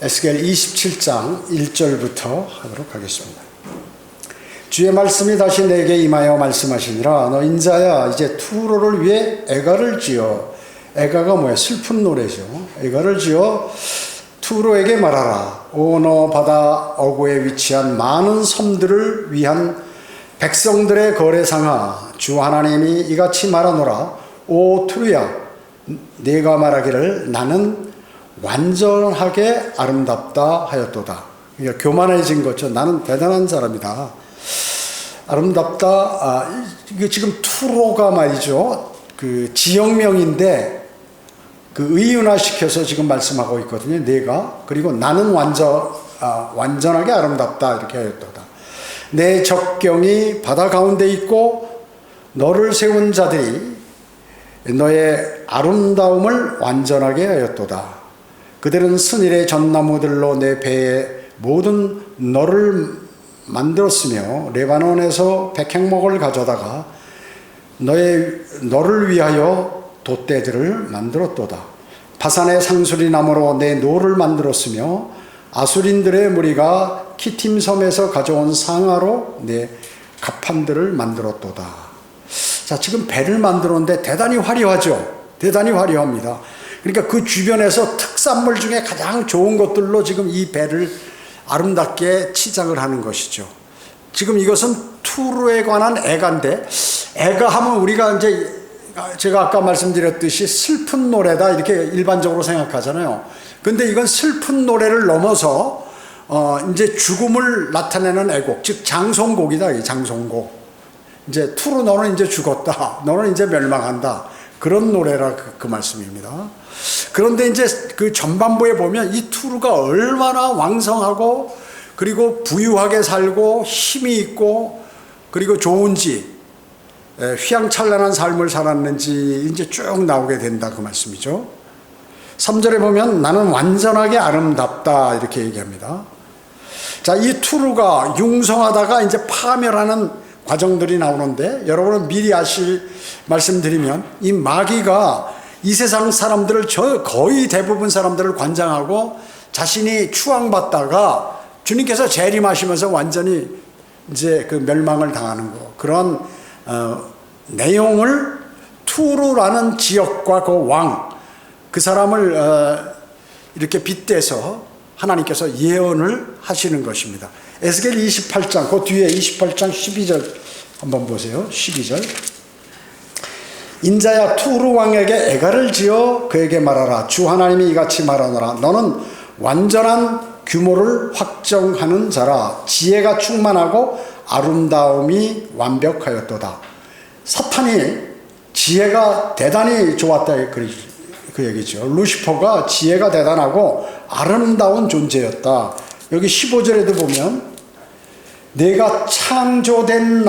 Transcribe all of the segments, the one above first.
에스겔 27장 1절부터 하도록 하겠습니다. 주의 말씀이 다시 내게 임하여 말씀하시니라. 너 인자야, 이제 투로를 위해 애가를 지어. 애가가 뭐야? 슬픈 노래죠. 애가를 지어 투로에게 말하라. 오, 너 바다 어구에 위치한 많은 섬들을 위한 백성들의 거래상아, 주 하나님이 이같이 말하노라. 오 투루야, 네가 말하기를 나는 완전하게 아름답다 하였도다. 그러니까 교만해진 거죠. 나는 대단한 사람이다. 아름답다. 이게 지금 투로가 말이죠. 그 지역명인데 그 의윤화시켜서 지금 말씀하고 있거든요. 네가. 그리고 나는 완전하게 아름답다 이렇게 하였도다. 내 적경이 바다 가운데 있고 너를 세운 자들이 너의 아름다움을 완전하게 하였도다. 그들은 스닐의 전나무들로 내 배에 모든 너를 만들었으며 레바논에서 백향목을 가져다가 너를 위하여 돛대들을 만들었도다. 바산의 상수리 나무로 내 노를 만들었으며 아수린들의 무리가 키팀섬에서 가져온 상아로 내 갑판들을 만들었도다. 자, 지금 배를 만들었는데 대단히 화려하죠. 대단히 화려합니다. 그러니까 그 주변에서 특산물 중에 가장 좋은 것들로 지금 이 배를 아름답게 치장을 하는 것이죠. 지금 이것은 투르에 관한 애가인데, 애가 하면 우리가 이제 제가 아까 말씀드렸듯이 슬픈 노래다 이렇게 일반적으로 생각하잖아요. 근데 이건 슬픈 노래를 넘어서 이제 죽음을 나타내는 애곡, 즉 장송곡이다. 이 장송곡. 이제 투르 너는 이제 죽었다. 너는 이제 멸망한다. 그런 노래라 그 말씀입니다. 그런데 이제 그 전반부에 보면 이 투르가 얼마나 왕성하고 그리고 부유하게 살고 힘이 있고 그리고 좋은지 휘황찬란한 삶을 살았는지 이제 쭉 나오게 된다 그 말씀이죠. 3절에 보면 나는 완전하게 아름답다 이렇게 얘기합니다. 자, 이 투르가 융성하다가 이제 파멸하는 과정들이 나오는데 여러분은 미리 말씀드리면 이 마귀가 이 세상 사람들을 거의 대부분 사람들을 관장하고 자신이 추앙받다가 주님께서 재림하시면서 완전히 이제 그 멸망을 당하는 거 그런 내용을 투르라는 지역과 그 왕 그 사람을 이렇게 빗대서 하나님께서 예언을 하시는 것입니다. 에스겔 28장 그 뒤에 28장 12절 한번 보세요. 12절 인자야 투르 왕에게 애가를 지어 그에게 말하라. 주 하나님이 이같이 말하노라. 너는 완전한 규모를 확정하는 자라. 지혜가 충만하고 아름다움이 완벽하였도다. 사탄이 지혜가 대단히 좋았다 그 얘기죠. 루시퍼가 지혜가 대단하고 아름다운 존재였다. 여기 15절에도 보면 내가 창조된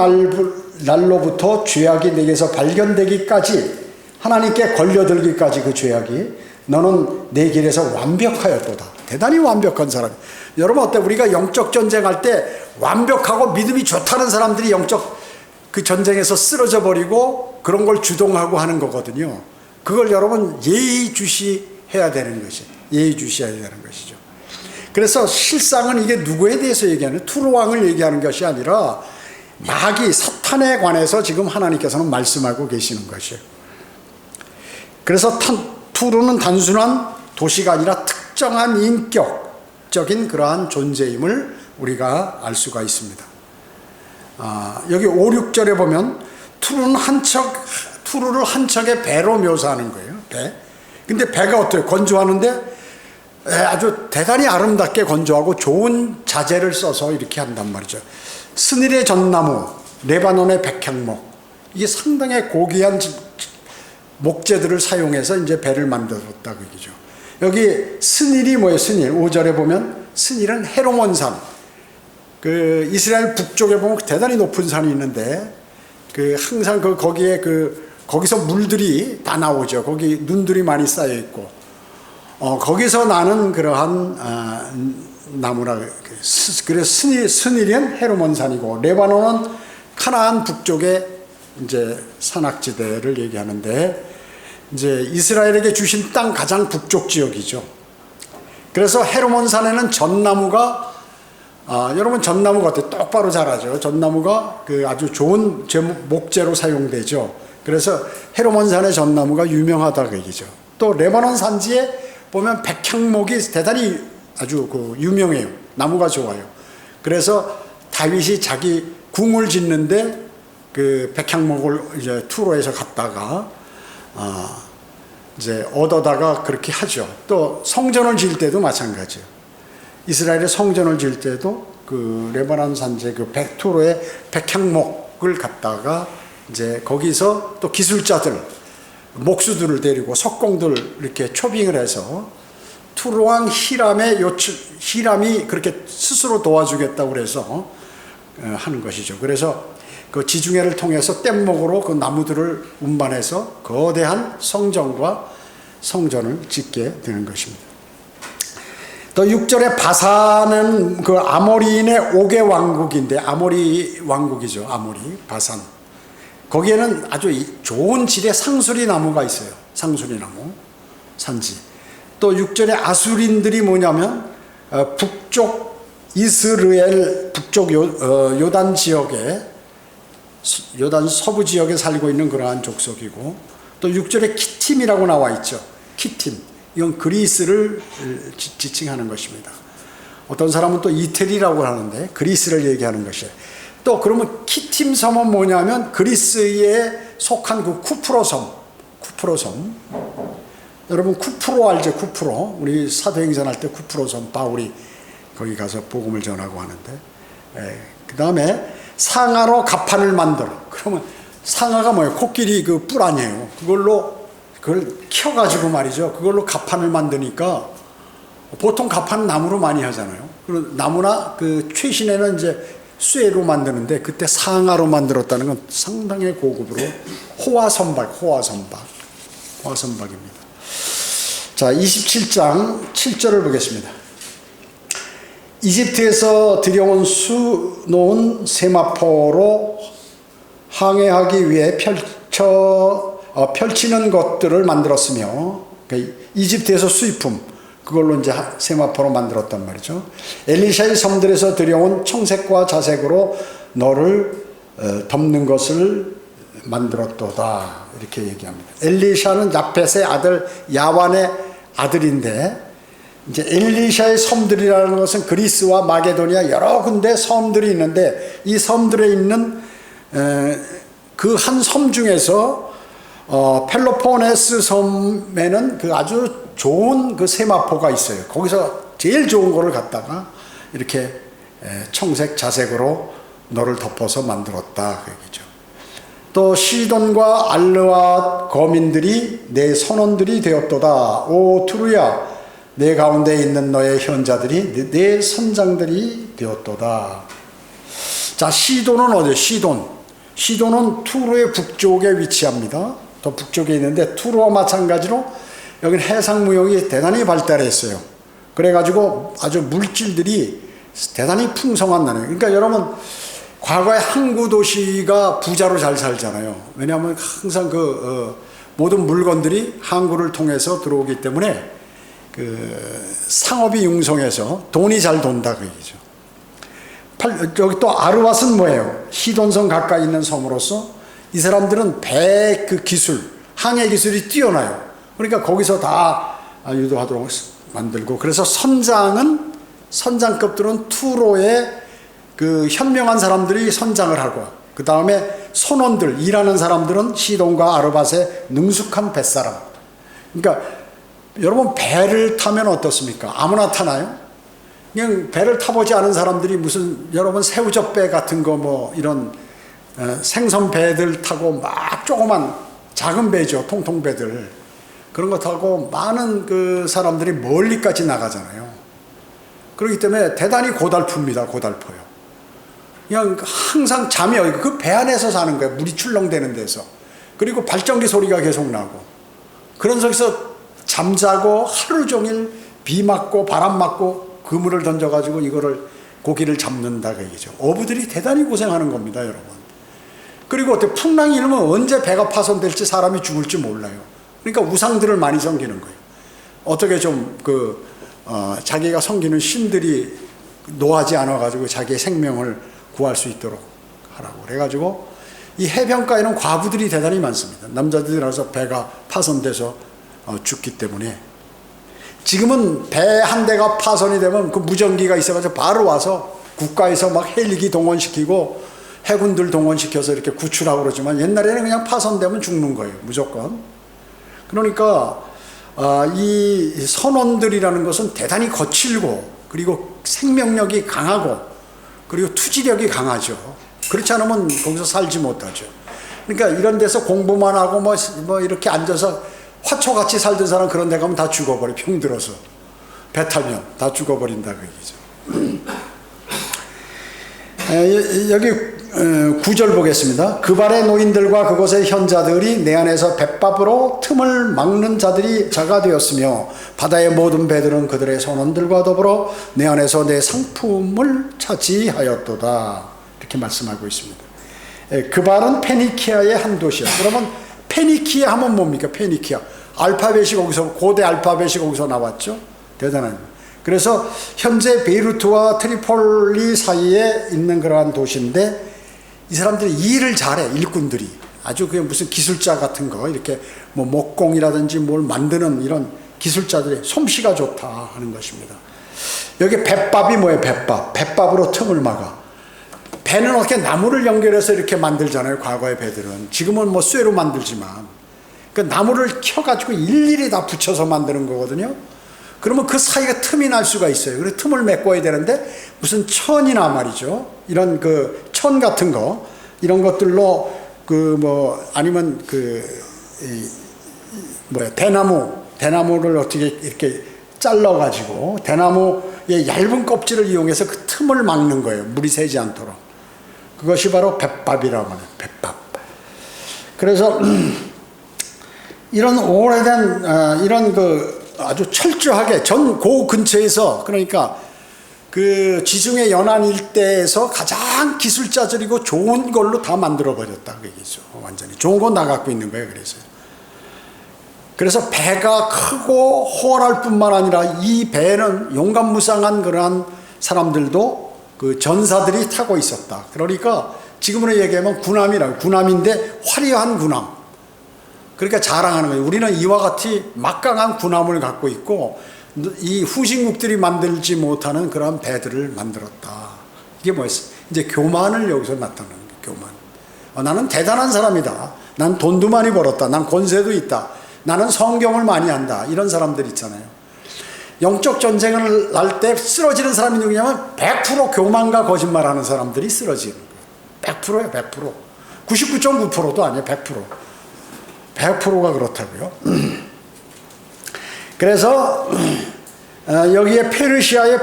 날로부터 죄악이 내게서 발견되기까지 하나님께 걸려들기까지 그 죄악이 너는 내 길에서 완벽하였도다. 대단히 완벽한 사람. 여러분 어때? 우리가 영적 전쟁할 때 완벽하고 믿음이 좋다는 사람들이 영적 그 전쟁에서 쓰러져 버리고 그런 걸 주동하고 하는 거거든요. 그걸 여러분 예의주시해야 되는 것이 예의주시해야 되는 것이죠. 그래서 실상은 이게 누구에 대해서 얘기하는 투르 왕을 얘기하는 것이 아니라 마귀 사탄에 관해서 지금 하나님께서는 말씀하고 계시는 것이에요. 그래서 투르는 단순한 도시가 아니라 특정한 인격적인 그러한 존재임을 우리가 알 수가 있습니다. 여기 5, 6절에 보면 투르를 한 척의 배로 묘사하는 거예요. 배. 근데 배가 어때요? 건조하는데 아주 대단히 아름답게 건조하고 좋은 자재를 써서 이렇게 한단 말이죠. 스닐의 전나무, 레바논의 백향목, 이게 상당히 고귀한 목재들을 사용해서 이제 배를 만들었다고 얘기죠. 여기 스닐이 뭐예요? 스닐 5절에 보면 스닐은 헤르몬산, 그 이스라엘 북쪽에 보면 대단히 높은 산이 있는데 그 항상 거기에 거기서 물들이 다 나오죠. 거기 눈들이 많이 쌓여 있고 거기서 나는 그러한 나무라. 그래서 스닐은 헤르몬산이고 레바논은 카나안 북쪽의 이제 산악지대를 얘기하는데 이제 이스라엘에게 주신 땅 가장 북쪽 지역이죠. 그래서 헤르몬산에는 전나무가 여러분 전나무가 어때요? 똑바로 자라죠. 전나무가 그 아주 좋은 목재로 사용되죠. 그래서 헤르몬산의 전나무가 유명하다 그 얘기죠. 또 레바논 산지에 보면 백향목이 대단히 아주 그 유명해요. 나무가 좋아요. 그래서 다윗이 자기 궁을 짓는데 그 백향목을 이제 투로에서 갖다가 이제 얻어다가 그렇게 하죠. 또 성전을 지을 때도 마찬가지예요. 이스라엘의 성전을 지을 때도 그 레바논 산지 그 투로의 백향목을 갖다가 이제 거기서 또 기술자들 목수들을 데리고 석공들 이렇게 초빙을 해서 투로왕 히람이 그렇게 스스로 도와주겠다고 그래서 하는 것이죠. 그래서 그 지중해를 통해서 뗏목으로 그 나무들을 운반해서 거대한 성전과 성전을 짓게 되는 것입니다. 또 6절에 바산은 그 아모리인의 5개 왕국인데 아모리 왕국이죠. 아모리 바산. 거기에는 아주 좋은 질의 상수리 나무가 있어요. 상수리 나무 산지. 또 6절에 아수린들이 뭐냐면 북쪽 이스라엘 북쪽 요단 지역에 요단 서부 지역에 살고 있는 그러한 족속이고 또 6절에 키팀이라고 나와 있죠. 키팀. 이건 그리스를 지칭하는 것입니다. 어떤 사람은 또 이태리라고 하는데 그리스를 얘기하는 것이에요. 또 그러면 키팀 섬은 뭐냐면 그리스에 속한 그 쿠프로 섬. 여러분 쿠프로 알죠? 쿠프로. 우리 사도행전 할 때 쿠프로 섬 바울이 거기 가서 복음을 전하고 하는데 그 다음에 상하로 갑판을 만들어. 그러면 상하가 뭐예요? 코끼리 그 뿔 아니에요. 그걸 켜가지고 말이죠. 그걸로 갑판을 만드니까 보통 갑판은 나무로 많이 하잖아요. 그리고 나무나 그 최신에는 이제 쇠로 만드는데 그때 상하로 만들었다는 건 상당히 고급으로 호화선박입니다. 자, 27장 7절을 보겠습니다. 이집트에서 들여온 수놓은 세마포로 항해하기 위해 펼치는 것들을 만들었으며, 그러니까 이집트에서 수입품, 그걸로 이제 세마포로 만들었단 말이죠. 엘리샤의 섬들에서 들여온 청색과 자색으로 너를 덮는 것을 만들었도다. 이렇게 얘기합니다. 엘리샤는 야펫의 아들 야완의 아들인데, 이제 엘리샤의 섬들이라는 것은 그리스와 마게도니아 여러 군데 섬들이 있는데, 이 섬들에 있는 그 한 섬 중에서 펠로포네스 섬에는 그 아주 좋은 그 세마포가 있어요. 거기서 제일 좋은 거를 갖다가 이렇게 청색 자색으로 너를 덮어서 만들었다 그 얘기죠. 또 시돈과 알르와 거민들이 내 선원들이 되었도다. 오 투루야, 내 가운데 있는 너의 현자들이 내 선장들이 되었도다. 자, 시돈은 어디요? 시돈은 투르의 북쪽에 위치합니다. 더 북쪽에 있는데 투르와 마찬가지로 여기는 해상무역이 대단히 발달했어요. 그래가지고 아주 물질들이 대단히 풍성한 나라예요. 그러니까 여러분, 과거에 항구 도시가 부자로 잘 살잖아요. 왜냐하면 항상 모든 물건들이 항구를 통해서 들어오기 때문에 상업이 융성해서 돈이 잘 돈다 그 얘기죠. 여기 또 아르왓은 뭐예요? 시돈성 가까이 있는 섬으로서 이 사람들은 배 그 기술, 항해 기술이 뛰어나요. 그러니까 거기서 다 유도하도록 만들고, 그래서 선장급들은 투로에 그 현명한 사람들이 선장을 하고, 그 다음에 선원들, 일하는 사람들은 시돈과 아르밧의 능숙한 뱃사람. 그러니까 여러분, 배를 타면 어떻습니까? 아무나 타나요? 그냥 배를 타보지 않은 사람들이 무슨, 여러분 새우젓배 같은 거 뭐 이런 생선 배들 타고 막 조그만 작은 배죠. 통통배들. 그런 거 타고 많은 그 사람들이 멀리까지 나가잖아요. 그렇기 때문에 대단히 고달픕니다. 고달퍼요. 그냥 항상 잠이 오고 그 배 안에서 사는 거예요. 물이 출렁대는 데서. 그리고 발전기 소리가 계속 나고. 그런 속에서 잠자고 하루 종일 비 맞고 바람 맞고 그물을 던져가지고 고기를 잡는다 그 얘기죠. 어부들이 대단히 고생하는 겁니다, 여러분. 그리고 어때, 풍랑이 일으면 언제 배가 파손될지 사람이 죽을지 몰라요. 그러니까 우상들을 많이 섬기는 거예요. 어떻게 좀 자기가 섬기는 신들이 노하지 않아가지고 자기의 생명을 구할 수 있도록 하라고 그래가지고 이 해변가에는 과부들이 대단히 많습니다. 남자들이라서 배가 파손돼서 죽기 때문에 지금은 배 한 대가 파손이 되면 그 무전기가 있어가지고 바로 와서 국가에서 막 헬기 동원시키고 해군들 동원시켜서 이렇게 구출하고 그러지만 옛날에는 그냥 파손되면 죽는 거예요. 무조건. 그러니까 이 선원들이라는 것은 대단히 거칠고 그리고 생명력이 강하고 그리고 투지력이 강하죠. 그렇지 않으면 거기서 살지 못하죠. 그러니까 이런 데서 공부만 하고 뭐 이렇게 앉아서 화초같이 살던 사람 그런 데 가면 다 죽어버려. 병들어서 배 타면 다 죽어버린다 그 얘기죠. 여기 9절 보겠습니다. 그 발의 노인들과 그곳의 현자들이 내 안에서 뱃밥으로 틈을 막는 자가 되었으며 바다의 모든 배들은 그들의 선원들과 더불어 내 안에서 내 상품을 차지하였도다. 이렇게 말씀하고 있습니다. 그 발은 페니키아의 한 도시야. 그러면 페니키아 하면 뭡니까? 페니키아. 알파벳이 거기서, 고대 알파벳이 거기서 나왔죠. 대단한. 그래서 현재 베이루트와 트리폴리 사이에 있는 그러한 도시인데 이 사람들이 일을 잘해. 일꾼들이 아주 그게 무슨 기술자 같은 거 이렇게 뭐 목공이라든지 뭘 만드는 이런 기술자들이 솜씨가 좋다 하는 것입니다. 여기 뱃밥이 뭐예요? 뱃밥으로 틈을 막아. 배는 어떻게 나무를 연결해서 이렇게 만들잖아요. 과거의 배들은. 지금은 뭐 쇠로 만들지만 그 나무를 켜가지고 일일이 다 붙여서 만드는 거거든요. 그러면 그 사이가 틈이 날 수가 있어요. 그래서 틈을 메꿔야 되는데 무슨 천이나 말이죠. 이런 그 천 같은 거 이런 것들로 그 뭐 아니면 대나무를 어떻게 이렇게 잘라가지고 대나무의 얇은 껍질을 이용해서 그 틈을 막는 거예요. 물이 새지 않도록. 그것이 바로 뱃밥이라고 해요. 뱃밥. 그래서 이런 오래된 이런 그 아주 철저하게 고 근처에서 그러니까 그 지중해 연안 일대에서 가장 기술자들이고 좋은 걸로 다 만들어 버렸다 그 얘기죠. 완전히 좋은 건 다 갖고 있는 거예요. 그래서 배가 크고 호월할 뿐만 아니라 이 배는 용감무쌍한 그러한 사람들도 그 전사들이 타고 있었다. 그러니까 지금으로 얘기하면 군함인데 화려한 군함. 그러니까 자랑하는 거예요. 우리는 이와 같이 막강한 군함을 갖고 있고 이 후진국들이 만들지 못하는 그런 배들을 만들었다. 이게 뭐였어? 이제 교만을 여기서 나타내는 거예요. 교만. 나는 대단한 사람이다. 난 돈도 많이 벌었다. 난 권세도 있다. 나는 성경을 많이 한다. 이런 사람들 있잖아요. 영적 전쟁을 날 때 쓰러지는 사람이 누구냐면 100% 교만과 거짓말하는 사람들이 쓰러지는 거예요. 100%예요. 100%. 99.9%도 아니에요. 100%. 100%가 그렇다고요. 그래서 여기에 페르시아의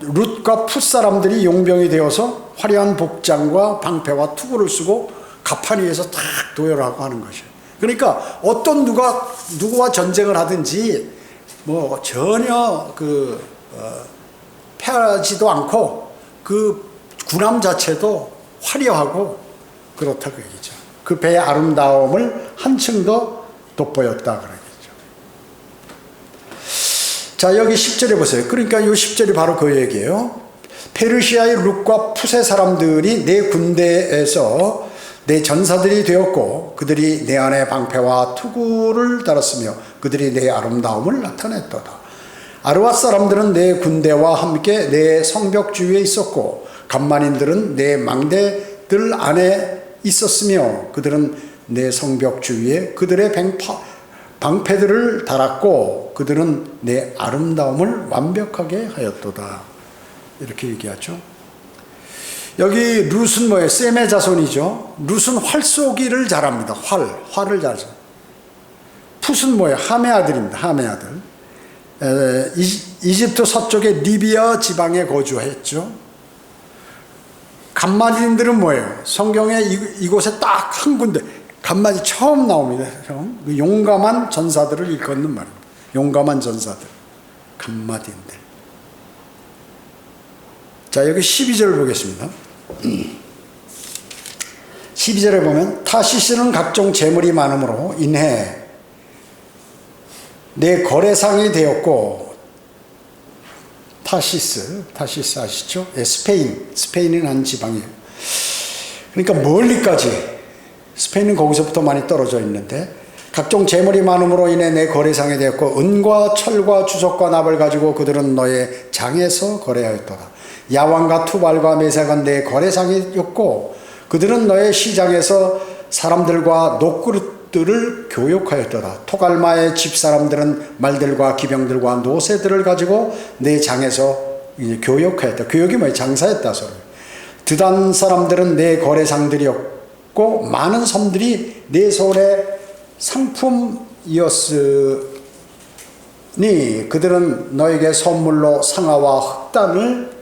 룻과 풋 사람들이 용병이 되어서 화려한 복장과 방패와 투구를 쓰고 가판 위에서 탁 도열하고 하는 것이에요. 그러니까 어떤 누구와 전쟁을 하든지 뭐 전혀 패하지도 않고 그 군함 자체도 화려하고 그렇다고 얘기죠. 그 배의 아름다움을 한층 더 돋보였다 그러겠죠. 자, 여기 10절에 보세요. 그러니까 이 10절이 바로 그 얘기예요. 페르시아의 룻과 풋의 사람들이 내 군대에서 내 전사들이 되었고 그들이 내 안에 방패와 투구를 달았으며 그들이 내 아름다움을 나타냈도다. 아르와 사람들은 내 군대와 함께 내 성벽 주위에 있었고 간만인들은 내 망대들 안에 있었으며 그들은 내 성벽 주위에 그들의 방패들을 달았고 그들은 내 아름다움을 완벽하게 하였도다. 이렇게 얘기하죠. 여기 룻은 뭐예요? 셈의 자손이죠. 룻은 활 쏘기를 잘합니다. 활을 잘해요. 풋은 뭐예요? 함의 아들입니다. 함의 아들. 이집트 서쪽의 리비아 지방에 거주했죠. 간마딘들은 뭐예요? 성경에 이곳에 딱 한 군데 간마디 처음 나옵니다. 용감한 전사들을 일컫는 말입니다. 용감한 전사들. 간마딘들. 자, 여기 12절 보겠습니다. 12절에 보면 타시스는 각종 재물이 많음으로 인해 내 거래상이 되었고 타시스 아시죠? 예, 스페인은 한 지방이에요. 그러니까 멀리까지, 스페인은 거기서부터 많이 떨어져 있는데, 각종 재물이 많음으로 인해 내 거래상이 되었고 은과 철과 주석과 납을 가지고 그들은 너의 장에서 거래하였도다. 야완과 투발과 메색은 내 거래상이었고 그들은 너의 시장에서 사람들과 노그릇들을 교육하였도다. 토갈마의 집사람들은 말들과 기병들과 노새들을 가지고 내 장에서 이제 교육하였다. 교육이 뭐예요? 장사했다 소리. 드단 사람들은 내 거래상들이었고 많은 섬들이 내 손에 상품이었으니 그들은 너에게 선물로 상아와 흑단을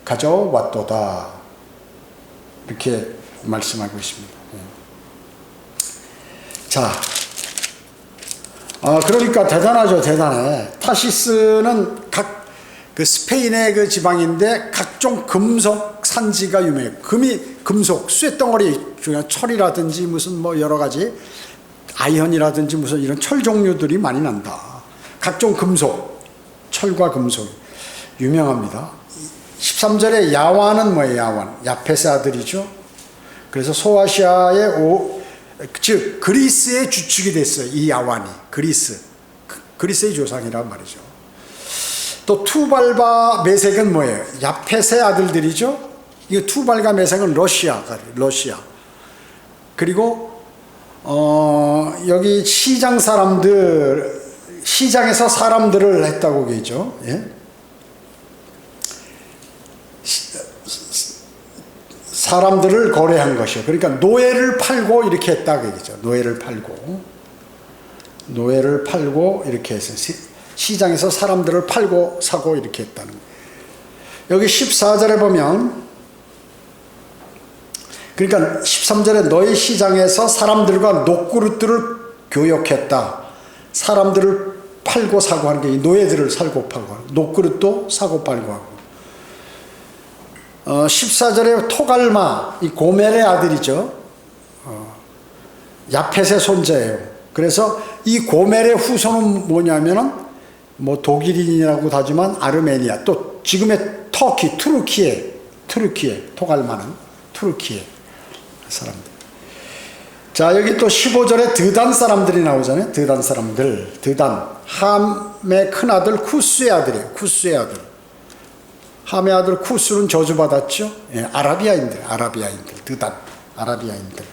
가져왔도다. 이렇게 말씀하고 있습니다. 자, 그러니까 대단하죠. 대단해. 타시스는 그 스페인의 그 지방인데 각종 금속 산지가 유명해요. 금속, 쇳덩어리, 철이라든지 무슨 뭐 여러 가지 아이언이라든지 무슨 이런 철 종류들이 많이 난다. 각종 금속, 철과 금속 유명합니다. 13절에 야완은 뭐예요? 야완, 야페스 아들이죠. 그래서 소아시아의 즉 그리스의 주축이 됐어요. 이 야완이 그리스의 조상이란 말이죠. 또 투발과 메색은 뭐예요? 야펫의 아들들이죠. 이 투발과 메색은 러시아. 그리고 여기 시장에서 사람들을 했다고 얘기죠. 예? 사람들을 거래한 것이요. 그러니까 노예를 팔고 이렇게 했다고 얘기죠. 노예를 팔고 이렇게 해서 시장에서 사람들을 팔고 사고 이렇게 했다는 거예요. 여기 14절에 보면, 그러니까 13절에 너희 시장에서 사람들과 노그릇들을 교역했다. 사람들을 팔고 사고 하는 게 노예들을 살고 팔고 하고, 노그릇도 사고 팔고 하고. 14절에 토갈마, 이 고멜의 아들이죠. 야펫의 손자예요. 그래서 이 고멜의 후손은 뭐냐면은 뭐 독일인이라고 하지만 아르메니아, 또 지금의 터키, 트루키에 토갈마는 트루키에 사람들. 자, 여기 또 15절에 드단 사람들이 나오잖아요. 드단 사람들. 함의 큰아들 쿠스의 아들이에요. 쿠스의 아들. 함의 아들 쿠스는 저주받았죠. 예, 아라비아인들. 드단, 아라비아인들.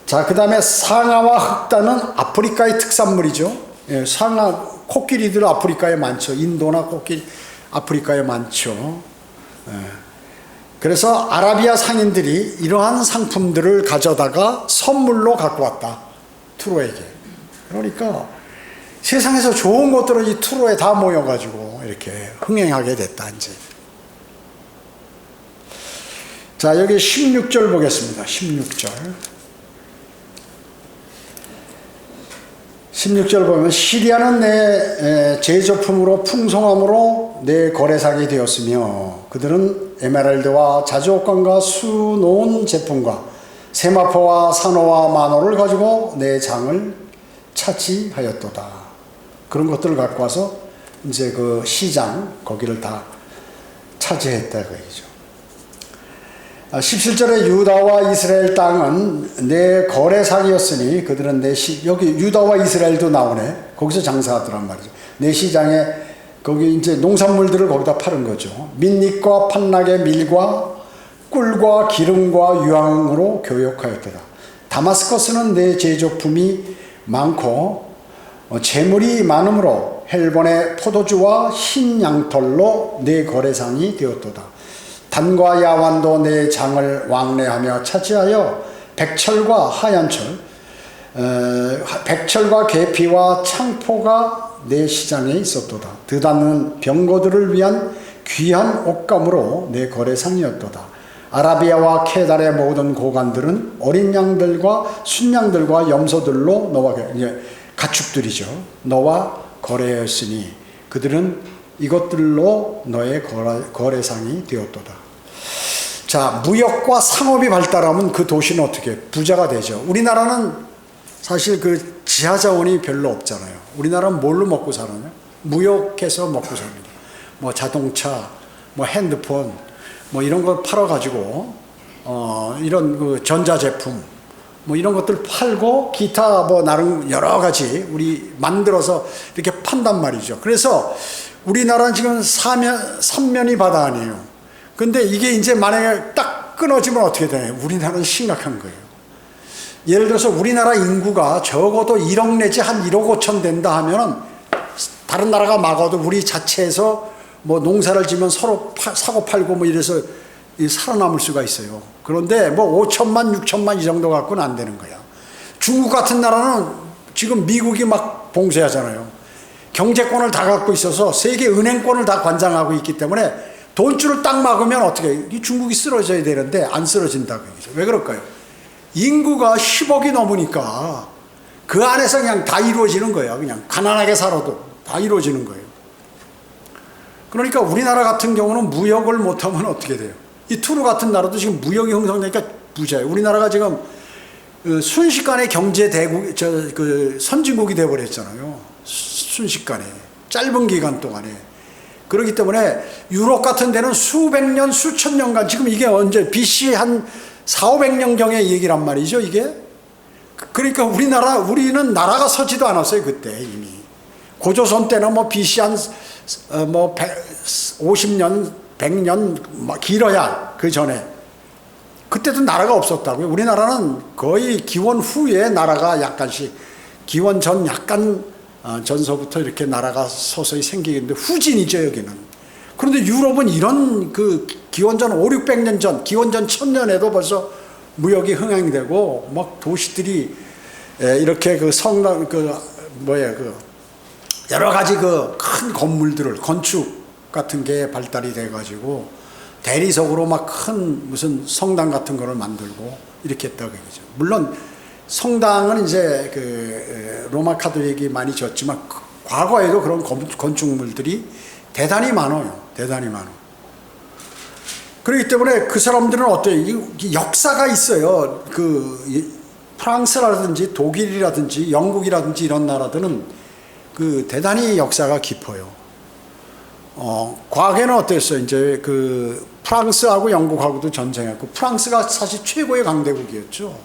자, 그 다음에 상아와 흑단은 아프리카의 특산물이죠. 예, 상아, 코끼리들 아프리카에 많죠. 인도나 코끼리 아프리카에 많죠. 예. 그래서 아라비아 상인들이 이러한 상품들을 가져다가 선물로 갖고 왔다. 투로에게. 그러니까 세상에서 좋은 것들은 이 투로에 다 모여가지고 이렇게 흥행하게 됐다, 이제. 자, 여기 16절 보겠습니다. 16절 보면 시리아는 내 제조품으로 풍성함으로 내 거래상이 되었으며 그들은 에메랄드와 자주옥강과 수놓은 제품과 세마포와 산호와 만호를 가지고 내 장을 차지하였도다. 그런 것들을 갖고 와서 이제 그 시장 거기를 다 차지했다 그 얘기죠. 17절에 유다와 이스라엘 땅은 내 거래상이었으니 그들은 여기 유다와 이스라엘도 나오네. 거기서 장사하더란 말이죠. 내 시장에 거기 이제 농산물들을 거기다 파는 거죠. 민닉과 판락의 밀과 꿀과 기름과 유황으로 교역하였더라. 다마스커스는 내 제조품이 많고 재물이 많으므로 헬본의 포도주와 흰 양털로 내 거래상이 되었도다. 단과 야완도 내 장을 왕래하며 차지하여 백철과 하얀철, 백철과 계피와 창포가 내 시장에 있었도다. 드단은 병거들을 위한 귀한 옷감으로 내 거래상이었도다. 아라비아와 케달의 모든 고관들은 어린 양들과 순양들과 염소들로 너와 가축들이죠. 너와 거래하였으니 그들은 이것들로 너의 거래상이 되었도다. 자, 무역과 상업이 발달하면 그 도시는 어떻게 부자가 되죠. 우리나라는 사실 그 지하자원이 별로 없잖아요. 우리나라는 뭘로 먹고 살아요? 무역해서 먹고 삽니다. 뭐 자동차, 뭐 핸드폰, 뭐 이런 거 팔아가지고 이런 그 전자제품 뭐 이런 것들 팔고 기타 뭐 나름 여러 가지 우리 만들어서 이렇게 판단 말이죠. 그래서 우리나라는 지금 삼면이 바다 아니에요. 근데 이게 이제 만약에 딱 끊어지면 어떻게 되나요? 우리나라는 심각한 거예요. 예를 들어서 우리나라 인구가 적어도 1억 내지 한 1억 5천 된다 하면은 다른 나라가 막아도 우리 자체에서 뭐 농사를 지면 서로 사고 팔고 뭐 이래서 살아남을 수가 있어요. 그런데 뭐 5천만, 6천만 이 정도 갖고는 안 되는 거야. 중국 같은 나라는 지금 미국이 막 봉쇄하잖아요. 경제권을 다 갖고 있어서 세계 은행권을 다 관장하고 있기 때문에 돈줄을 딱 막으면 어떻게 해요? 이 중국이 쓰러져야 되는데 안 쓰러진다고 얘기죠. 왜 그럴까요? 인구가 10억이 넘으니까 그 안에서 그냥 다 이루어지는 거예요. 그냥 가난하게 살아도 다 이루어지는 거예요. 그러니까 우리나라 같은 경우는 무역을 못하면 어떻게 돼요? 이 투르 같은 나라도 지금 무역이 형성되니까 부자예요. 우리나라가 지금 순식간에 경제 대국, 선진국이 되어버렸잖아요. 순식간에. 짧은 기간 동안에. 그렇기 때문에 유럽 같은 데는 수백 년, 수천 년간, 지금 이게 언제, BC 한 4,500년경의 얘기란 말이죠, 이게. 그러니까 우리는 나라가 서지도 않았어요, 그때 이미. 고조선 때는 뭐 BC 한 50년, 100년 길어야 그 전에. 그때도 나라가 없었다고요. 우리나라는 거의 기원 후에 나라가 약간씩, 기원 전 약간 전서부터 이렇게 나라가 서서히 생기는데 후진이죠, 여기는. 그런데 유럽은 이런 그 기원전 5, 600년 전, 기원전 1000년에도 벌써 무역이 흥행되고 막 도시들이 이렇게 그 성당, 여러 가지 그 큰 건물들을, 건축 같은 게 발달이 돼가지고 대리석으로 막 큰 무슨 성당 같은 거를 만들고 이렇게 했다고 얘기죠. 물론 성당은 이제 그 로마 카톨릭이 많이 졌지만 과거에도 그런 건축물들이 대단히 많아요. 대단히 많아. 그렇기 때문에 그 사람들은 어때요? 역사가 있어요. 그 프랑스라든지 독일이라든지 영국이라든지 이런 나라들은 그 대단히 역사가 깊어요. 과거에는 어땠어요? 이제 그 프랑스하고 영국하고도 전쟁했고, 프랑스가 사실 최고의 강대국이었죠.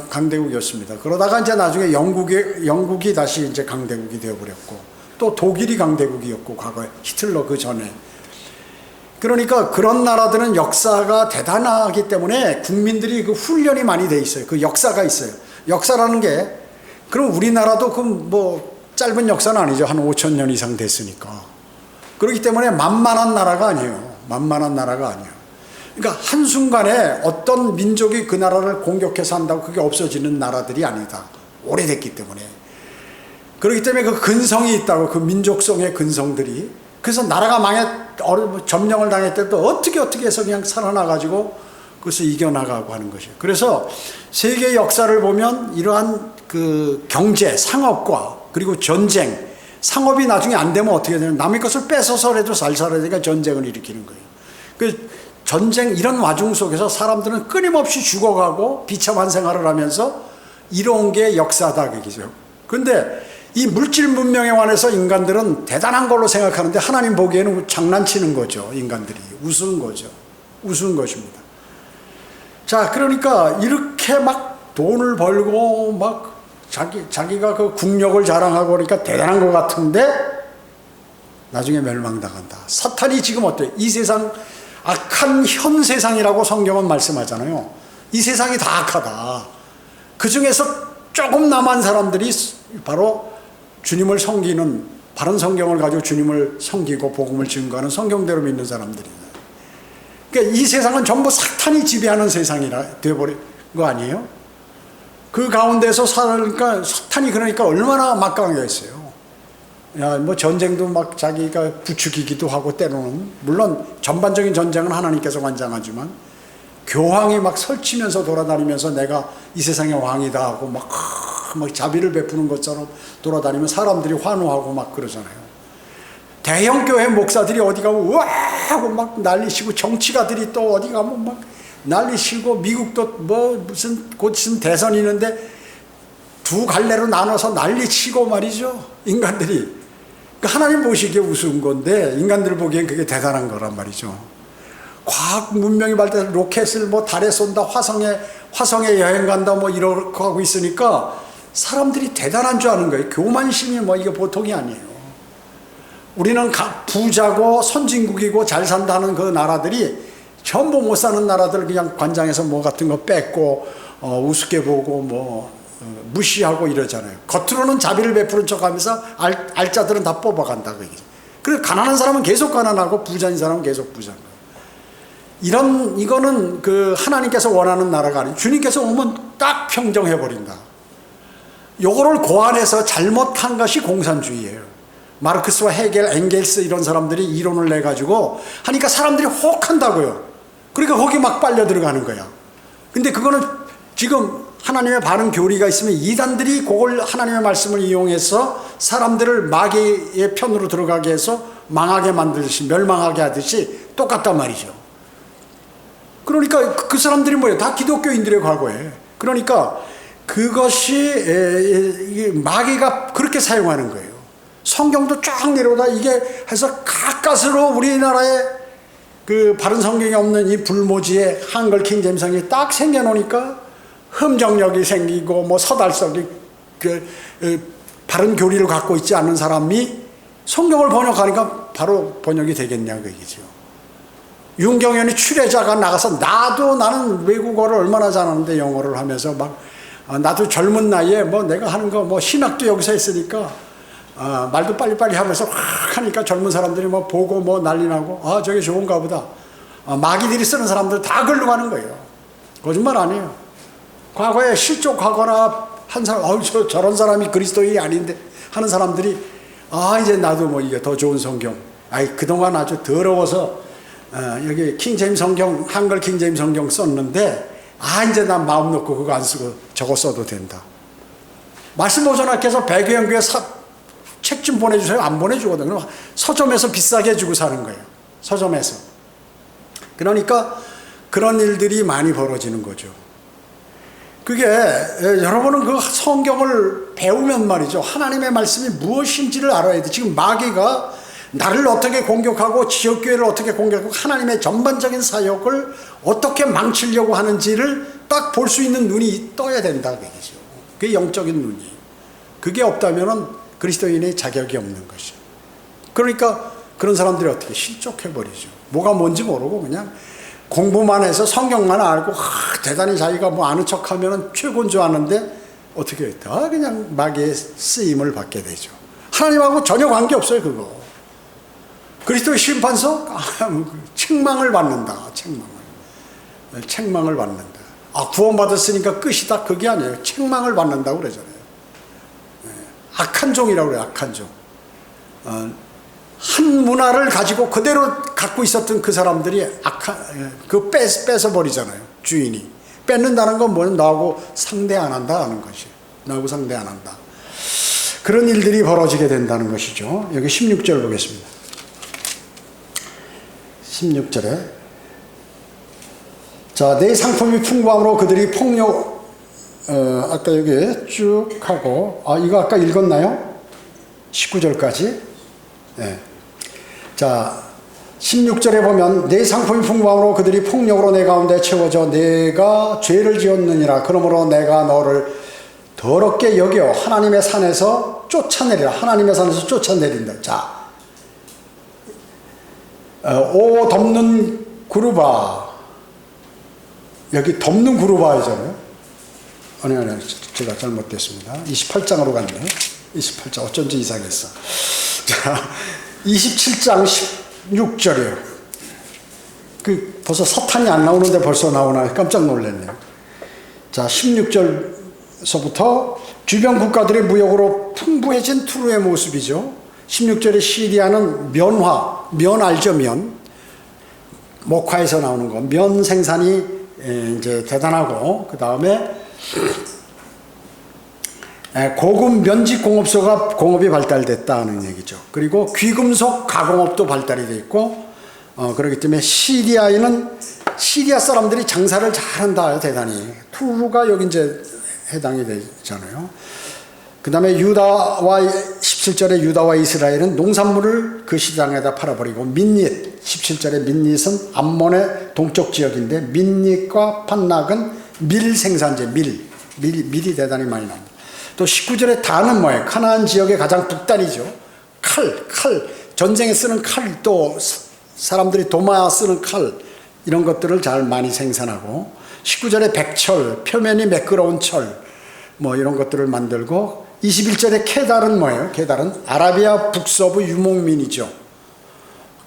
강대국이었습니다. 그러다가 이제 나중에 영국이 다시 이제 강대국이 되어버렸고, 또 독일이 강대국이었고, 과거에 히틀러 그 전에. 그러니까 그런 나라들은 역사가 대단하기 때문에 국민들이 그 훈련이 많이 돼 있어요. 그 역사가 있어요. 역사라는 게, 그럼 우리나라도 그 뭐 짧은 역사는 아니죠. 한 5천 년 이상 됐으니까. 그렇기 때문에 만만한 나라가 아니에요. 만만한 나라가 아니에요. 그러니까 한순간에 어떤 민족이 그 나라를 공격해서 한다고 그게 없어지는 나라들이 아니다. 오래됐기 때문에. 그렇기 때문에 그 근성이 있다고, 그 민족성의 근성들이. 그래서 나라가 점령을 당했을 때 어떻게 해서 그냥 살아나가지고 그것을 이겨나가고 하는 것이에요. 그래서 세계 역사를 보면 이러한 그 경제, 상업과 그리고 전쟁, 상업이 나중에 안 되면 어떻게 되냐면 남의 것을 뺏어서라도 잘 살아야 되니까 전쟁을 일으키는 거예요. 그 전쟁 이런 와중 속에서 사람들은 끊임없이 죽어가고 비참한 생활을 하면서 이뤄온 게 역사다 그기죠. 그런데 이 물질 문명에 관해서 인간들은 대단한 걸로 생각하는데 하나님 보기에는 장난치는 거죠. 인간들이 우스운 거죠. 우스운 것입니다. 자, 그러니까 이렇게 막 돈을 벌고 막 자기가 그 국력을 자랑하고 그러니까 대단한 것 같은데 나중에 멸망당한다. 사탄이 지금 어때요? 이 세상 악한 현 세상이라고 성경은 말씀하잖아요. 이 세상이 다 악하다. 그 중에서 조금 남은 사람들이 바로 주님을 섬기는, 바른 성경을 가지고 주님을 섬기고 복음을 증거하는 성경대로 믿는 사람들이에요. 그러니까 이 세상은 전부 사탄이 지배하는 세상이라 되어버린 거 아니에요? 그 가운데서 살으니까 사탄이 그러니까 얼마나 막강하겠어요. 야, 뭐 전쟁도 막 자기가 부추기기도 하고 때로는, 물론 전반적인 전쟁은 하나님께서 관장하지만 교황이 막 설치면서 돌아다니면서 내가 이 세상의 왕이다 하고 막 자비를 베푸는 것처럼 돌아다니면 사람들이 환호하고 막 그러잖아요. 대형 교회 목사들이 어디 가면 우와 하고 막 난리치고, 정치가들이 또 어디 가면 막 난리치고, 미국도 뭐 무슨 곧 있으면 대선이 있는데 두 갈래로 나눠서 난리치고 말이죠. 인간들이. 하나님 보시기에 우스운 건데 인간들 보기엔 그게 대단한 거란 말이죠. 과학 문명이 발달해서 로켓을 뭐 달에 쏜다, 화성에 여행 간다, 뭐 이렇게 하고 있으니까 사람들이 대단한 줄 아는 거예요. 교만심이 뭐 이게 보통이 아니에요. 우리는 부자고 선진국이고 잘 산다는 그 나라들이 전부 못 사는 나라들 그냥 관장에서 뭐 같은 거 뺏고 우습게 보고 뭐 무시하고 이러잖아요. 겉으로는 자비를 베푸는 척하면서 알짜들은 다 뽑아간다 그 얘기죠. 그래서 가난한 사람은 계속 가난하고 부자인 사람은 계속 부자인 거예요. 이거는 그 하나님께서 원하는 나라가 아니에요. 주님께서 오면 딱 평정해 버린다. 요거를 고안해서 잘못한 것이 공산주의예요. 마르크스와 헤겔, 엥겔스 이런 사람들이 이론을 내가지고 하니까 사람들이 혹한다고요. 그러니까 거기 막 빨려 들어가는 거야. 근데 그거는 지금 하나님의 바른 교리가 있으면 이단들이 그걸 하나님의 말씀을 이용해서 사람들을 마귀의 편으로 들어가게 해서 망하게 만들듯이 멸망하게 하듯이 똑같단 말이죠. 그러니까 그 사람들이 뭐예요? 다 기독교인들의 과거에. 그러니까 그것이 마귀가 그렇게 사용하는 거예요. 성경도 쫙 내려오다 이게 해서 가까스로 우리나라에 그 바른 성경이 없는 이 불모지에 한글 킹제임성이 딱 생겨놓으니까 흠정력이 생기고 뭐 서달석이 바른 교리를 갖고 있지 않는 사람이 성경을 번역하니까 바로 번역이 되겠냐 그 얘기죠. 윤경현이 출애자가 나가서 나는 외국어를 얼마나 잘하는데 영어를 하면서 막 나도 젊은 나이에 뭐 내가 하는 거 뭐 신학도 여기서 했으니까 말도 빨리빨리 하면서 하니까 젊은 사람들이 뭐 보고 뭐 난리 나고 저게 좋은가 보다. 마귀들이 쓰는 사람들 다 글로 가는 거예요. 거짓말 아니에요. 과거에 실족하거나 한 사람 저런 사람이 그리스도인이 아닌데 하는 사람들이 이제 나도 뭐 이게 더 좋은 성경 그동안 아주 더러워서 여기 킹제임 성경 한글 킹제임 성경 썼는데 이제 난 마음 놓고 그거 안 쓰고 저거 써도 된다. 말씀 보존학교에서 배교연구에 책 좀 보내주세요. 안 보내주거든. 그럼 서점에서 비싸게 주고 사는 거예요. 서점에서. 그러니까 그런 일들이 많이 벌어지는 거죠. 그게 여러분은 그 성경을 배우면 말이죠. 하나님의 말씀이 무엇인지를 알아야 돼. 지금 마귀가 나를 어떻게 공격하고 지역교회를 어떻게 공격하고 하나님의 전반적인 사역을 어떻게 망치려고 하는지를 딱 볼 수 있는 눈이 떠야 된다 그 얘기죠. 그게 영적인 눈이. 그게 없다면은 그리스도인의 자격이 없는 것이죠. 그러니까 그런 사람들이 어떻게 실족해버리죠. 뭐가 뭔지 모르고 그냥 공부만 해서 성경만 알고 대단히 자기가 뭐 아는 척하면 최고인 줄 아는데 어떻게 다 그냥 마귀의 쓰임을 받게 되죠. 하나님하고 전혀 관계없어요 그거. 그리스도의 심판서 책망을 받는다. 책망을 받는다. 구원받았으니까 끝이다 그게 아니에요. 책망을 받는다고 그러잖아요. 악한 종이라고 그래요. 악한 종. 한 문화를 가지고 그대로 갖고 있었던 그 사람들이 그 뺏어버리잖아요. 주인이. 뺏는다는 건 뭐냐면 나하고 상대 안 한다 하는 것이에요. 나하고 상대 안 한다. 그런 일들이 벌어지게 된다는 것이죠. 여기 16절 보겠습니다. 16절에 자, 내 상품이 풍부함으로 그들이 폭력 아까 여기 쭉 하고 이거 아까 읽었나요? 19절까지. 네. 자 16절에 보면 내 상품이 풍부함으로 그들이 폭력으로 내 가운데 채워져 내가 죄를 지었느니라. 그러므로 내가 너를 더럽게 여겨 하나님의 산에서 쫓아내리라. 하나님의 산에서 쫓아내린다. 자, 오 덮는 구루바. 여기 덮는 구루바이잖아요. 아니 제가 잘못됐습니다. 28장으로 갔네. 28장 어쩐지 이상했어. 자 27장 16절이에요. 벌써 사탄이 안 나오는데 벌써 나오나 깜짝 놀랐네요. 자 16절서부터 주변 국가들의 무역으로 풍부해진 투르의 모습이죠. 16절에 시리아는 면 알죠? 면 목화에서 나오는 거. 면 생산이 이제 대단하고 그 다음에 고급 면직 공업이 발달됐다는 얘기죠. 그리고 귀금속 가공업도 발달이 돼 있고 그렇기 때문에 시리아 사람들이 장사를 잘한다 대단히. 투르가 여기 이제 해당이 되잖아요. 그 다음에 유다와 17절에 유다와 이스라엘은 농산물을 그 시장에다 팔아버리고 민닛, 17절에 민닛은 암몬의 동쪽 지역인데 민닛과 판락은 밀 생산지, 밀이 대단히 많이 납니다. 또 19절에 단은 뭐예요? 가나안 지역의 가장 북단이죠. 칼, 전쟁에 쓰는 칼, 또 사람들이 도마 쓰는 칼, 이런 것들을 잘 많이 생산하고 19절에 백철, 표면이 매끄러운 철, 뭐 이런 것들을 만들고 21절에 케달은 뭐예요? 케달은 아라비아 북서부 유목민이죠.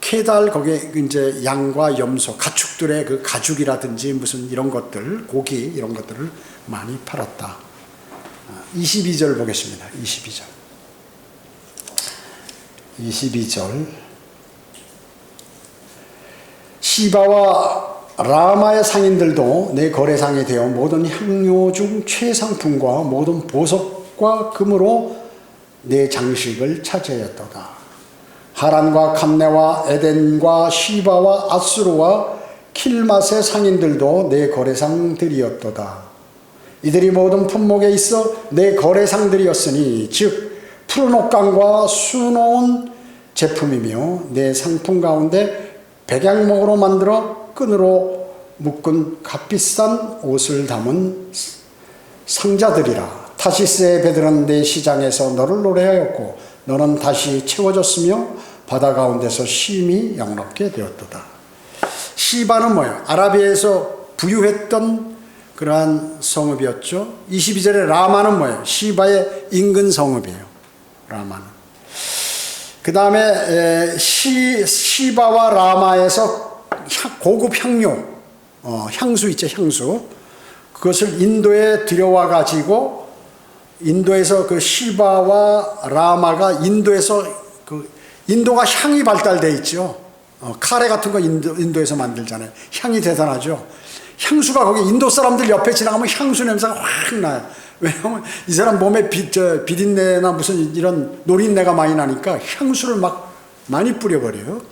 케달, 거기에 이제 양과 염소, 가축들의 그 가죽이라든지 무슨 이런 것들, 고기 이런 것들을 많이 팔았다. 22절 보겠습니다. 22절. 시바와 라마의 상인들도 내 거래상에 되어 모든 향료 중 최상품과 모든 보석과 금으로 내 장식을 차지하였도다. 하란과 감네와 에덴과 시바와 아수르와 킬맛의 상인들도 내 거래상들이었도다. 이들이 모든 품목에 있어 내 거래상들이었으니 즉 푸른 옷감과 수놓은 제품이며 내 상품 가운데 백양목으로 만들어 끈으로 묶은 값비싼 옷을 담은 상자들이라. 타시스의 배들은 내 시장에서 너를 노래하였고 너는 다시 채워졌으며 바다 가운데서 심히 영롭게 되었도다. 시바는 뭐예요? 아라비아에서 부유했던 그러한 성읍이었죠. 22절에 라마는 뭐예요? 시바의 인근 성읍이에요. 라마는. 그 다음에 시바와 라마에서 고급 향료, 향수 있죠, 향수. 그것을 인도에 들여와 가지고 인도에서 그 시바와 라마가 인도가 향이 발달돼 있죠. 카레 같은 거 인도에서 만들잖아요. 향이 대단하죠. 향수가 거기 인도 사람들 옆에 지나가면 향수 냄새가 확 나요. 왜냐하면 이 사람 몸에 비린내나 무슨 이런 노린내가 많이 나니까 향수를 막 많이 뿌려버려요.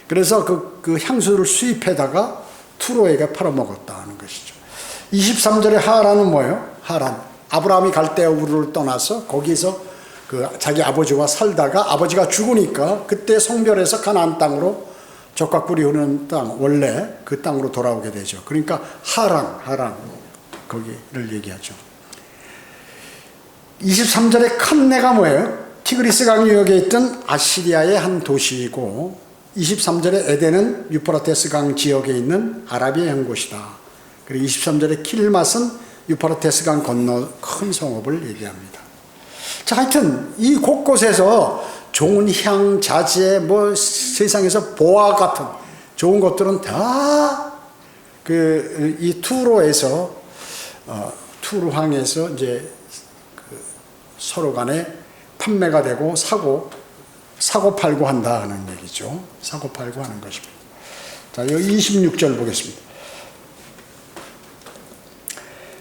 그래서 그 향수를 수입해다가 투로에게 팔아먹었다는 것이죠. 23절에 하란은 뭐예요? 하란. 아브라함이 갈대아 우르를 떠나서 거기서 그 자기 아버지와 살다가 아버지가 죽으니까 그때 성별해서 가나안 땅으로 젖과 꿀이 흐르는 땅, 원래 그 땅으로 돌아오게 되죠. 그러니까 하란 거기를 얘기하죠. 23절에 칸네가 뭐예요? 티그리스 강 유역에 있던 아시리아의 한 도시이고 23절에 에덴은 유프라테스 강 지역에 있는 아라비아 한 곳이다. 그리고 23절에 킬맛은 유프라테스 강 건너 큰 성읍을 얘기합니다. 자, 하여튼 이 곳곳에서 좋은 향, 자재, 뭐 세상에서 보화 같은 좋은 것들은 다 이 투로에서 투르항에서 이제 서로 간에 판매가 되고 사고 팔고 한다는 얘기죠. 사고 팔고 하는 것입니다. 자, 여기 26절 보겠습니다.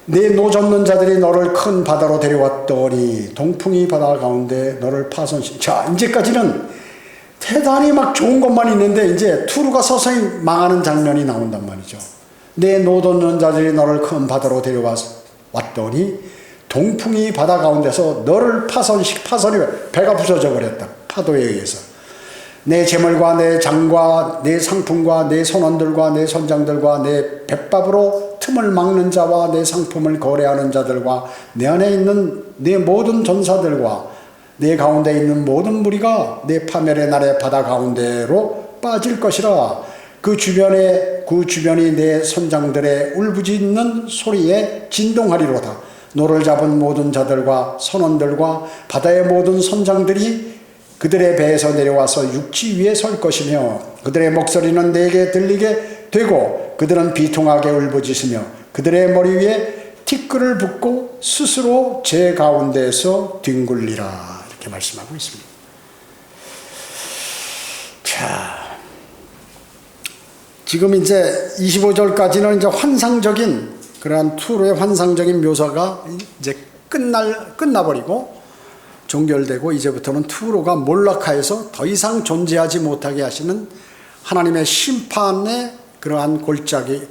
내 노젓는 자들이 너를 큰 바다로 데려왔더니 동풍이 바다 가운데 너를 파손시. 자, 이제까지는 대단히 막 좋은 것만 있는데 이제 투르가 서서히 망하는 장면이 나온단 말이죠. 내 노젓는 자들이 너를 큰 바다로 데려왔더니 동풍이 바다 가운데서 너를 파손이 배가 부서져 버렸다. 파도에 의해서. 내 재물과 내 장과 내 상품과 내 선원들과 내 선장들과 내 뱃밥으로 틈을 막는 자와 내 상품을 거래하는 자들과 내 안에 있는 내 모든 전사들과 내 가운데 있는 모든 무리가 내 파멸의 날에 바다 가운데로 빠질 것이라. 그 주변이 내 선장들의 울부짖는 소리에 진동하리로다. 노를 잡은 모든 자들과 선원들과 바다의 모든 선장들이 그들의 배에서 내려와서 육지 위에 설 것이며 그들의 목소리는 내게 들리게 되고 그들은 비통하게 울부짖으며 그들의 머리 위에 티끌을 붓고 스스로 제 가운데에서 뒹굴리라. 이렇게 말씀하고 있습니다. 자, 지금 이제 25절까지는 이제 환상적인 그러한 투로의 환상적인 묘사가 이제 끝나버리고 종결되고 이제부터는 투로가 몰락하여서 더 이상 존재하지 못하게 하시는 하나님의 심판의 그러한 골짜기,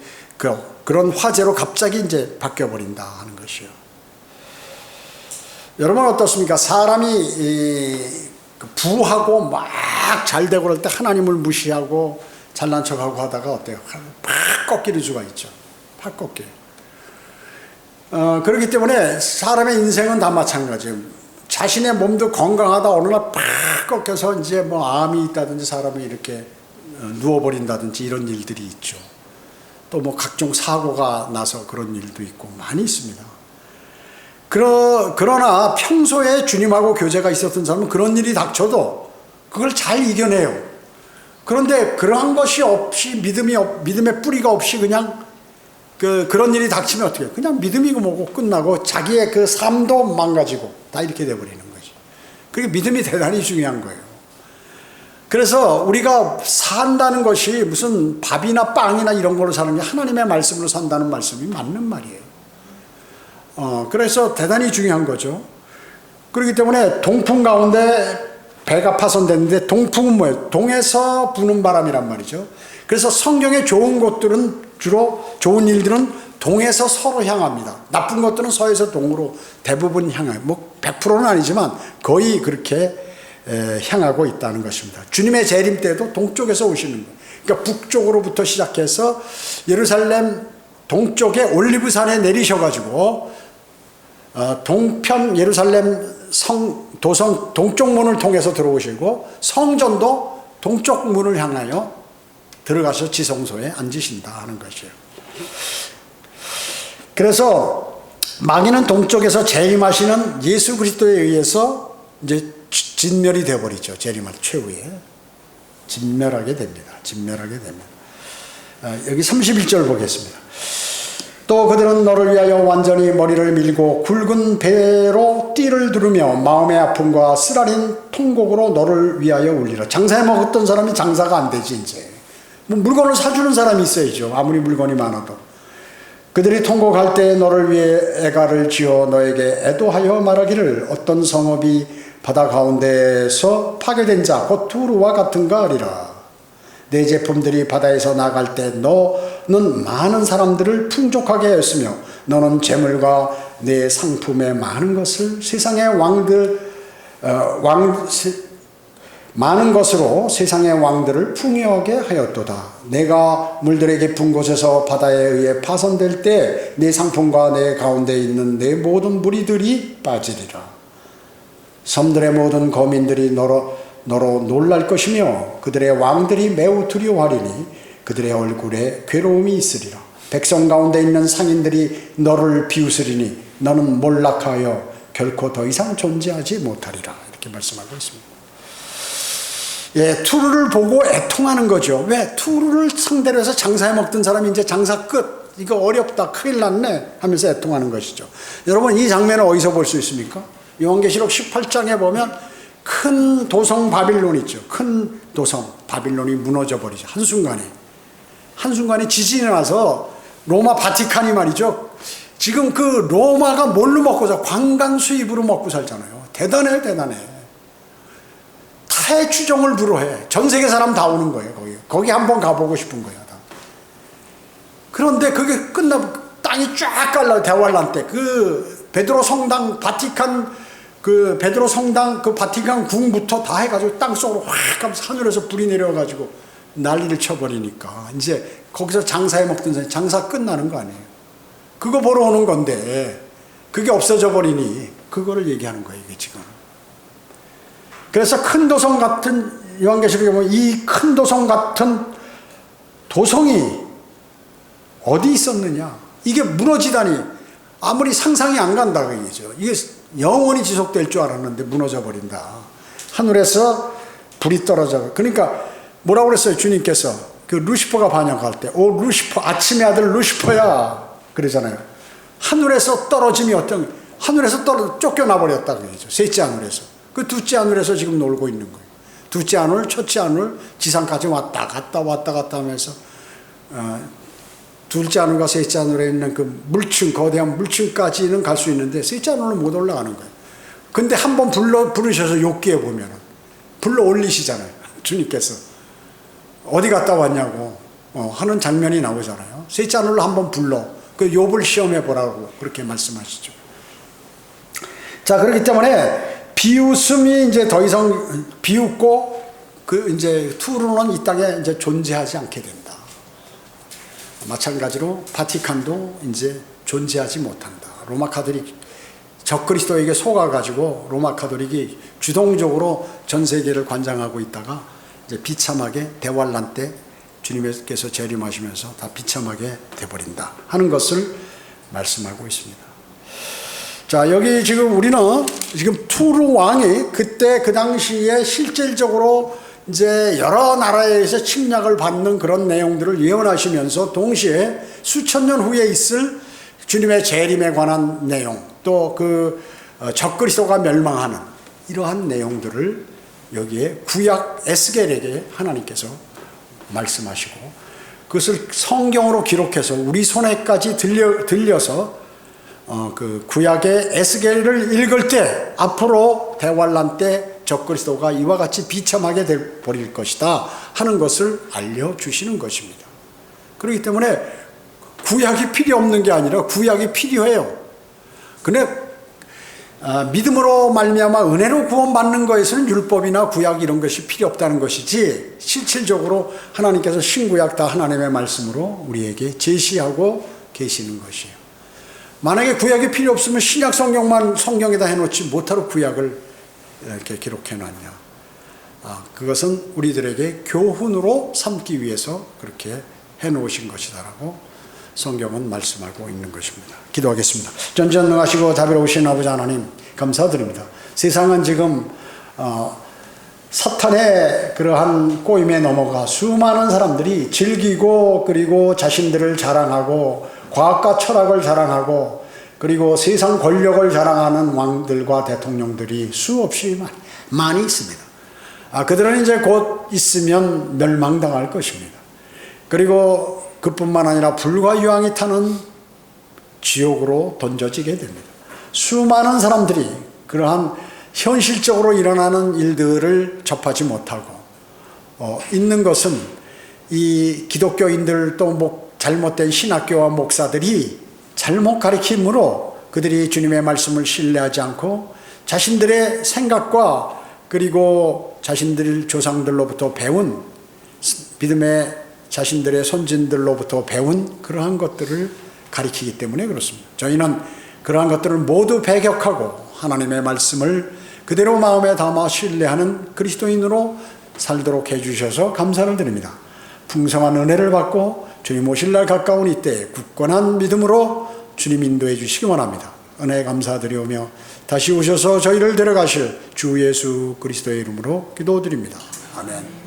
그런 화제로 갑자기 이제 바뀌어버린다 하는 것이요. 여러분 어떻습니까? 사람이 부하고 막 잘 되고 그럴 때 하나님을 무시하고 잘난 척하고 하다가 어때요? 팍 꺾일 수가 있죠. 팍 꺾여요. 그렇기 때문에 사람의 인생은 다 마찬가지예요. 자신의 몸도 건강하다 어느 날 팍 꺾여서 이제 뭐 암이 있다든지 사람이 이렇게 누워버린다든지 이런 일들이 있죠. 또 뭐 각종 사고가 나서 그런 일도 있고 많이 있습니다. 그러나 평소에 주님하고 교제가 있었던 사람은 그런 일이 닥쳐도 그걸 잘 이겨내요. 그런데 그러한 것이 없이 믿음의 뿌리가 없이 그냥 그런 일이 닥치면 어떻게 해요? 그냥 믿음이고 뭐고 끝나고 자기의 그 삶도 망가지고 다 이렇게 돼버리는 거지. 그게 믿음이 대단히 중요한 거예요. 그래서 우리가 산다는 것이 무슨 밥이나 빵이나 이런 걸로 사는 게 하나님의 말씀으로 산다는 말씀이 맞는 말이에요. 그래서 대단히 중요한 거죠. 그렇기 때문에 동풍 가운데 배가 파손됐는데 동풍은 뭐예요? 동에서 부는 바람이란 말이죠. 그래서 성경의 좋은 것들은 주로 좋은 일들은 동에서 서로 향합니다. 나쁜 것들은 서에서 동으로 대부분 향해요. 뭐 100%는 아니지만 거의 그렇게 향하고 있다는 것입니다. 주님의 재림 때도 동쪽에서 오시는 거예요. 그러니까 북쪽으로부터 시작해서 예루살렘 동쪽에 올리브산에 내리셔가지고 동편 예루살렘 도성 동쪽 문을 통해서 들어오시고 성전도 동쪽 문을 향하여 들어가서 지성소에 앉으신다 하는 것이에요. 그래서 마귀는 동쪽에서 재림하시는 예수 그리스도에 의해서 이제 진멸이 되어버리죠. 재림할 최후에 진멸하게 됩니다. 진멸하게 됩니다. 여기 31절 보겠습니다. 또 그들은 너를 위하여 완전히 머리를 밀고 굵은 배로 띠를 두르며 마음의 아픔과 쓰라린 통곡으로 너를 위하여 울리라. 장사해 먹었던 사람이 장사가 안 되지 이제. 뭐 물건을 사주는 사람이 있어야죠. 아무리 물건이 많아도. 그들이 통곡할 때 너를 위해 애가를 지어 너에게 애도하여 말하기를 어떤 성읍이 바다 가운데에서 파괴된 자 곧 두루와 같은가 하리라. 내 제품들이 바다에서 나갈 때 너는 많은 사람들을 풍족하게 하였으며 너는 재물과 내 상품의 많은 것을 세상의 많은 것으로 세상의 왕들을 풍요하게 하였도다. 내가 물들의 깊은 곳에서 바다에 의해 파손될 때 내 상품과 내 가운데 있는 내 모든 무리들이 빠지리라. 섬들의 모든 거민들이 너로 놀랄 것이며 그들의 왕들이 매우 두려워하리니 그들의 얼굴에 괴로움이 있으리라. 백성 가운데 있는 상인들이 너를 비웃으리니 너는 몰락하여 결코 더 이상 존재하지 못하리라. 이렇게 말씀하고 있습니다. 예, 투르를 보고 애통하는 거죠. 왜? 투르를 상대로 해서 장사해 먹던 사람이 이제 장사 끝. 이거 어렵다. 큰일 났네. 하면서 애통하는 것이죠. 여러분, 이 장면을 어디서 볼 수 있습니까? 요한계시록 18장에 보면 큰 도성 바빌론 있죠. 큰 도성 바빌론이 무너져 버리죠. 한순간에 지진이 나서 로마 바티칸이 말이죠. 지금 그 로마가 뭘로 먹고 살? 관광 수입으로 먹고 살잖아요. 대단해요, 대단해. 타의 추종을 불허해. 전 세계 사람 다 오는 거예요. 거기 한번 가보고 싶은 거예요. 다. 그런데 그게 끝나고 땅이 쫙 깔라. 대환란 때 그 베드로 성당 바티칸 그 베드로 성당 그 바티칸 궁부터 다 해가지고 땅 속으로 확 하면서 하늘에서 불이 내려가지고 난리를 쳐버리니까 이제 거기서 장사해 먹던 사람이 장사 끝나는 거 아니에요. 그거 보러 오는 건데 그게 없어져 버리니 그거를 얘기하는 거예요. 이게 지금. 그래서 큰 도성 같은 요한계시록에 보면 이 큰 도성 같은 도성이 어디 있었느냐. 이게 무너지다니 아무리 상상이 안 간다 그 얘기죠. 이게 영원히 지속될 줄 알았는데 무너져 버린다. 하늘에서 불이 떨어져. 그러니까 뭐라고 그랬어요? 주님께서 그 루시퍼가 반역할 때, 오 루시퍼 아침의 아들 루시퍼야 그러잖아요. 하늘에서 떨어짐이 어떤 하늘에서 쫓겨나 버렸다 그 얘기죠. 셋째 하늘에서. 그 둘째 하늘에서 지금 놀고 있는 거예요. 둘째 하늘, 첫째 하늘 지상까지 왔다 갔다 하면서 둘째 하늘과 셋째 하늘에 있는 그 물층, 거대한 물층까지는 갈 수 있는데 셋째 하늘은 못 올라가는 거예요. 근데 한번 부르셔서 욥기에 보면은 불러 올리시잖아요. 주님께서 어디 갔다 왔냐고 하는 장면이 나오잖아요. 셋째 하늘로 한번 불러 그 욥을 시험해 보라고 그렇게 말씀하시죠. 자, 그렇기 때문에 비웃음이 이제 더 이상 비웃고 그 이제 투르는 이 땅에 이제 존재하지 않게 된다. 마찬가지로 바티칸도 이제 존재하지 못한다. 로마 카톨릭 적그리스도에게 속아가지고 로마 카톨릭이 주동적으로 전 세계를 관장하고 있다가 이제 비참하게 대환란 때 주님께서 재림하시면서 다 비참하게 돼버린다 하는 것을 말씀하고 있습니다. 자, 여기 지금 우리는 지금 투르 왕이 그때 그 당시에 실질적으로 이제 여러 나라에서 침략을 받는 그런 내용들을 예언하시면서 동시에 수천 년 후에 있을 주님의 재림에 관한 내용, 또 그 적그리스도가 멸망하는 이러한 내용들을 여기에 구약 에스겔에게 하나님께서 말씀하시고 그것을 성경으로 기록해서 우리 손에까지 들려서 그 구약의 에스겔을 읽을 때 앞으로 대환란 때 적그리스도가 이와 같이 비참하게 돼 버릴 것이다 하는 것을 알려주시는 것입니다. 그렇기 때문에 구약이 필요 없는 게 아니라 구약이 필요해요. 근데 믿음으로 말미암아 은혜로 구원받는 것에서는 율법이나 구약 이런 것이 필요 없다는 것이지 실질적으로 하나님께서 신구약 다 하나님의 말씀으로 우리에게 제시하고 계시는 것이에요. 만약에 구약이 필요 없으면 신약 성경만 성경에다 해놓지 못하러 구약을 이렇게 기록해놨냐. 그것은 우리들에게 교훈으로 삼기 위해서 그렇게 해놓으신 것이다라고 성경은 말씀하고 있는 것입니다. 기도하겠습니다. 전지전능하시고 자비로우신 아버지 하나님 감사드립니다. 세상은 지금 사탄의 그러한 꼬임에 넘어가 수많은 사람들이 즐기고 그리고 자신들을 자랑하고 과학과 철학을 자랑하고 그리고 세상 권력을 자랑하는 왕들과 대통령들이 수없이 많이 있습니다. 그들은 이제 곧 있으면 멸망당할 것입니다. 그리고 그뿐만 아니라 불과 유황이 타는 지옥으로 던져지게 됩니다. 수많은 사람들이 그러한 현실적으로 일어나는 일들을 접하지 못하고 있는 것은 이 기독교인들 또 잘못된 신학교와 목사들이 잘못 가르침으로 그들이 주님의 말씀을 신뢰하지 않고 자신들의 생각과 그리고 자신들 조상들로부터 배운 믿음의 자신들의 선진들로부터 배운 그러한 것들을 가리키기 때문에 그렇습니다. 저희는 그러한 것들을 모두 배격하고 하나님의 말씀을 그대로 마음에 담아 신뢰하는 그리스도인으로 살도록 해주셔서 감사를 드립니다. 풍성한 은혜를 받고 주님 오실 날 가까운 이때 굳건한 믿음으로 주님 인도해 주시기 원합니다. 은혜 감사드리오며 다시 오셔서 저희를 데려가실 주 예수 그리스도의 이름으로 기도드립니다. 아멘.